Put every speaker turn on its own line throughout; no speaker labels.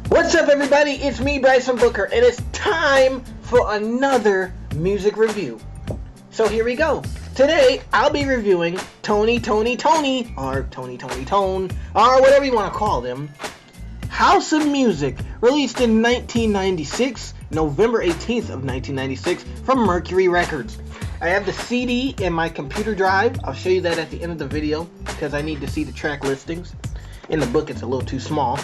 What's up, everybody? It's me, Bryson Booker, and it's time for another music review. So here we go. Today, I'll be reviewing Toni, or Toni Tone, or whatever you want to call them. House of Music, released in 1996, November 18th of 1996, from Mercury Records. I have the CD in my computer drive. I'll show you that at the end of the video, because I need to see the track listings. In the book, it's a little too small.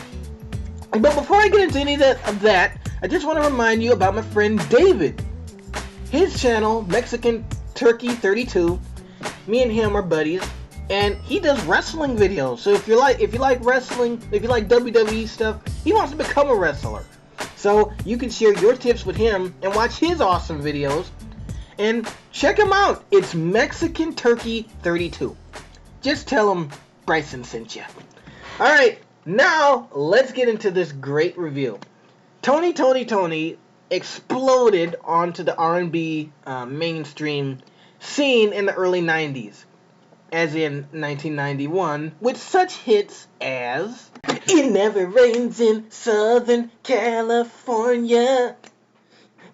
But before I get into any of that, I just want to remind you about my friend David. His channel, Mexican Turkey 32, me and him are buddies, and he does wrestling videos. So if you like wrestling, if you like WWE stuff, he wants to become a wrestler. So you can share your tips with him and watch his awesome videos. And check him out. It's Mexican Turkey 32. Just tell him Bryson sent you. Alright. Now, let's get into this great review. Toni exploded onto the R&B mainstream scene in the early 90s, as in 1991, with such hits as It Never Rains in Southern California,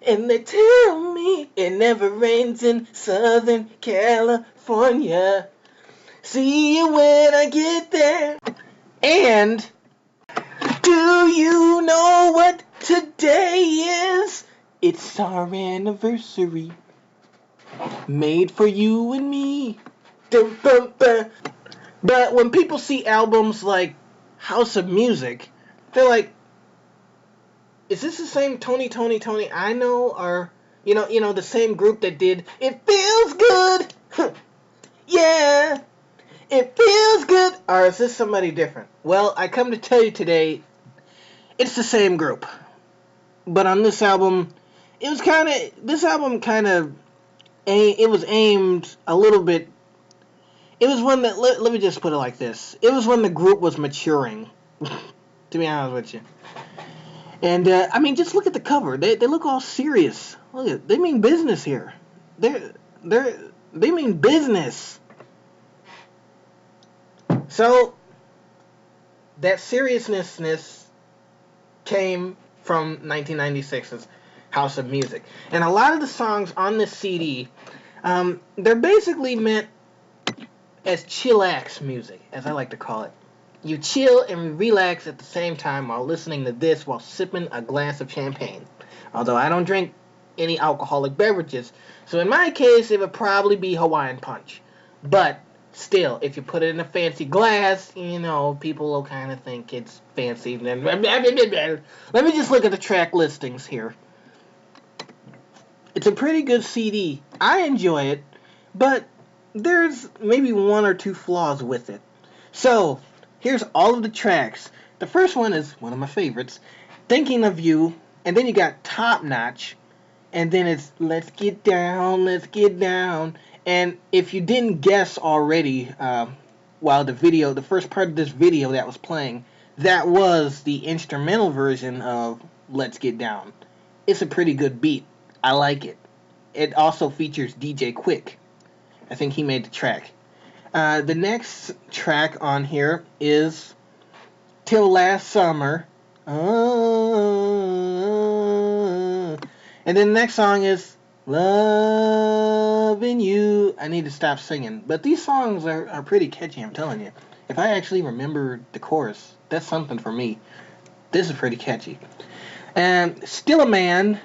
and they tell me it never rains in Southern California. See you when I get there. And do you know what today is? It's our anniversary. Made for you and me. But when people see albums like House of Music, they're like, is this the same Toni I know? Or, you know, the same group that did It Feels Good? Yeah. It feels good. Or is this somebody different? Well, I come to tell you today, it's the same group. But on this album, it was aimed a little bit. It was when let me just put it like this. It was when the group was maturing, to be honest with you. And, I mean, just look at the cover. They look all serious. Look at, they mean business here. They mean business. So, that seriousness came from 1996's House of Music. And a lot of the songs on this CD, they're basically meant as chillax music, as I like to call it. You chill and relax at the same time while listening to this while sipping a glass of champagne. Although I don't drink any alcoholic beverages, so in my case, it would probably be Hawaiian Punch. But still, if you put it in a fancy glass, you know, people will kind of think it's fancy. Let me just look at the track listings here. It's a pretty good CD. I enjoy it, but there's maybe one or two flaws with it. So, here's all of the tracks. The first one is one of my favorites, Thinking of You, and then you got Top Notch, and then it's Let's Get Down. And if you didn't guess already, while the first part of this video that was playing, that was the instrumental version of Let's Get Down. It's a pretty good beat. I like it. It also features DJ Quick. I think he made the track. The next track on here is Till Last Summer. And then the next song is Loving You. I need to stop singing. But these songs are pretty catchy, I'm telling you. If I actually remember the chorus, that's something for me. This is pretty catchy. And Still a Man,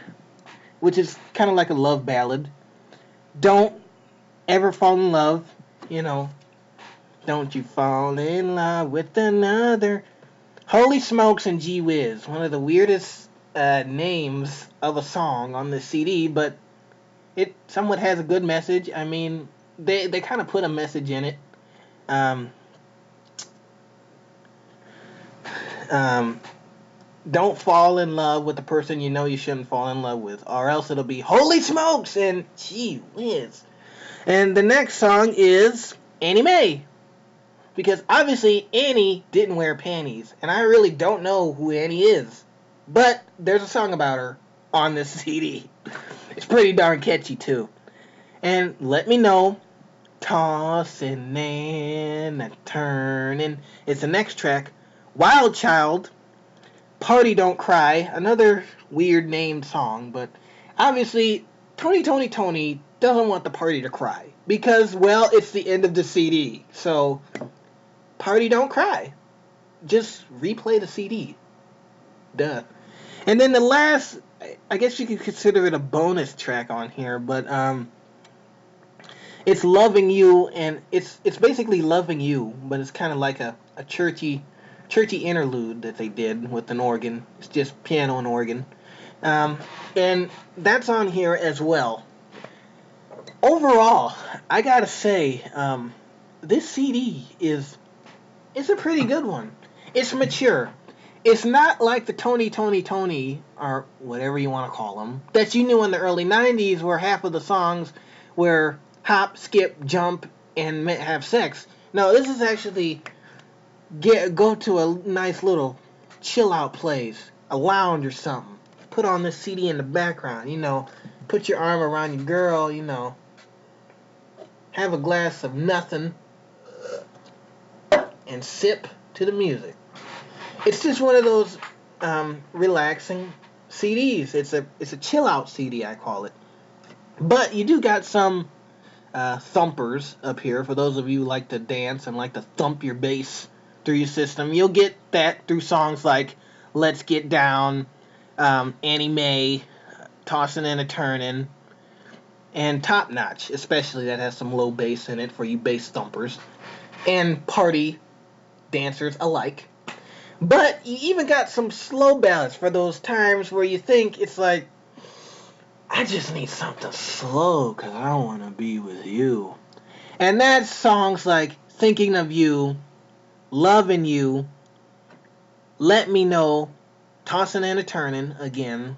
which is kind of like a love ballad. Don't Ever Fall in Love. You know, don't you fall in love with another. Holy Smokes and Gee Whiz. One of the weirdest names of a song on this CD, but it somewhat has a good message. I mean, they kind of put a message in it. Don't fall in love with the person you know you shouldn't fall in love with, or else it'll be Holy Smokes and Gee Whiz. And the next song is Annie Mae, because obviously Annie didn't wear panties, and I really don't know who Annie is, but there's a song about her on this CD. It's pretty darn catchy too. And Let Me Know, Tossing and a Turning. It's the next track. Wild Child, Party Don't Cry, another weird named song, but obviously Toni doesn't want the party to cry because, well, it's the end of the CD. So, Party Don't Cry. Just replay the CD. Duh. And then the last, I guess you could consider it a bonus track on here, but it's Loving You, and it's basically Loving You, but it's kind of like a churchy interlude that they did with an organ. It's just piano and organ. And that's on here as well. Overall, I gotta say, this CD is a pretty good one. It's mature. It's not like the Toni, or whatever you want to call them, that you knew in the early 90s where half of the songs were hop, skip, jump, and have sex. No, this is actually go to a nice little chill out place, a lounge or something. Put on this CD in the background, put your arm around your girl, have a glass of nothing, and sip to the music. It's just one of those relaxing CDs. It's a chill out CD, I call it. But you do got some thumpers up here for those of you who like to dance and like to thump your bass through your system. You'll get that through songs like Let's Get Down, Annie Mae, Tossin' and a Turnin', and Top Notch, especially, that has some low bass in it for you bass thumpers, and party dancers alike. But you even got some slow ballads for those times where you think it's like, I just need something slow because I want to be with you. And that's songs like Thinking of You, Loving You, Let Me Know, Tossin' and a Turnin' again.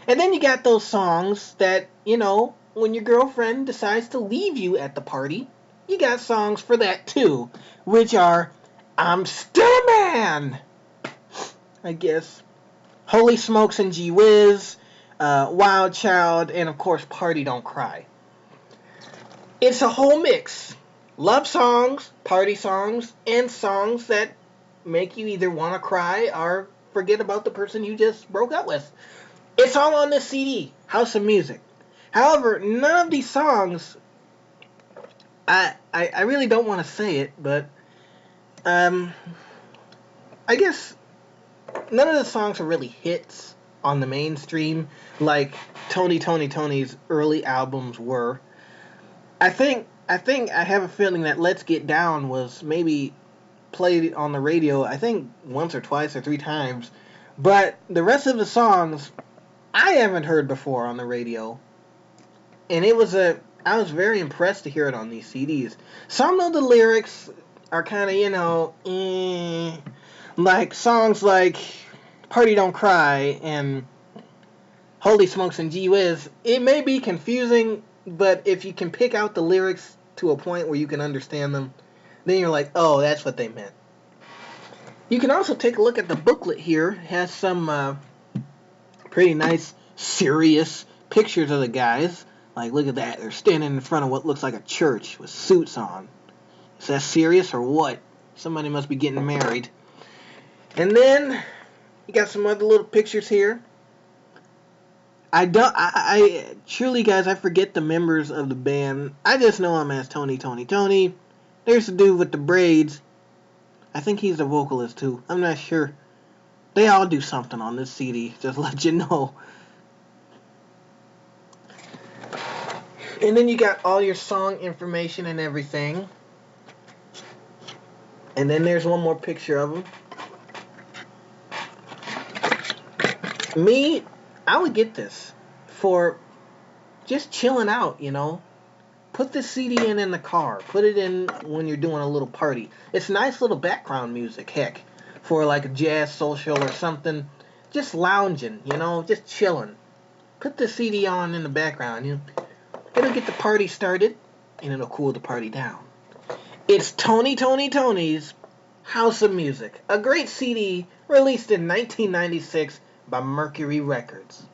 And then you got those songs that, when your girlfriend decides to leave you at the party, you got songs for that too, which are I'm Still a Man, I guess, Holy Smokes and Gee Whiz, Wild Child, and of course Party Don't Cry. It's a whole mix. Love songs, party songs, and songs that make you either want to cry or forget about the person you just broke up with. It's all on this CD, House of Music. However, none of these songs, I really don't want to say it, but I guess none of the songs are really hits on the mainstream like Toni's early albums were. I have a feeling that Let's Get Down was maybe played on the radio, I think once or twice or three times, but the rest of the songs I haven't heard before on the radio. And I was very impressed to hear it on these CDs. Some of the lyrics are kind of, like songs like Party Don't Cry and Holy Smokes and Gee Whiz. It may be confusing, but if you can pick out the lyrics to a point where you can understand them, then you're like, oh, that's what they meant. You can also take a look at the booklet here. It has some pretty nice, serious pictures of the guys. Like, look at that. They're standing in front of what looks like a church with suits on. Is that serious or what? Somebody must be getting married. And then you got some other little pictures here. I truly, guys, I forget the members of the band. I just know him as Toni. There's the dude with the braids. I think he's the vocalist too. I'm not sure. They all do something on this CD, just to let you know. And then you got all your song information and everything. And then there's one more picture of them. Me, I would get this for just chilling out, Put this CD in the car. Put it in when you're doing a little party. It's nice little background music, heck, for like a jazz social or something. Just lounging, just chilling. Put the CD on in the background. It'll get the party started, and it'll cool the party down. It's Toni's House of Music, a great CD released in 1996 by Mercury Records.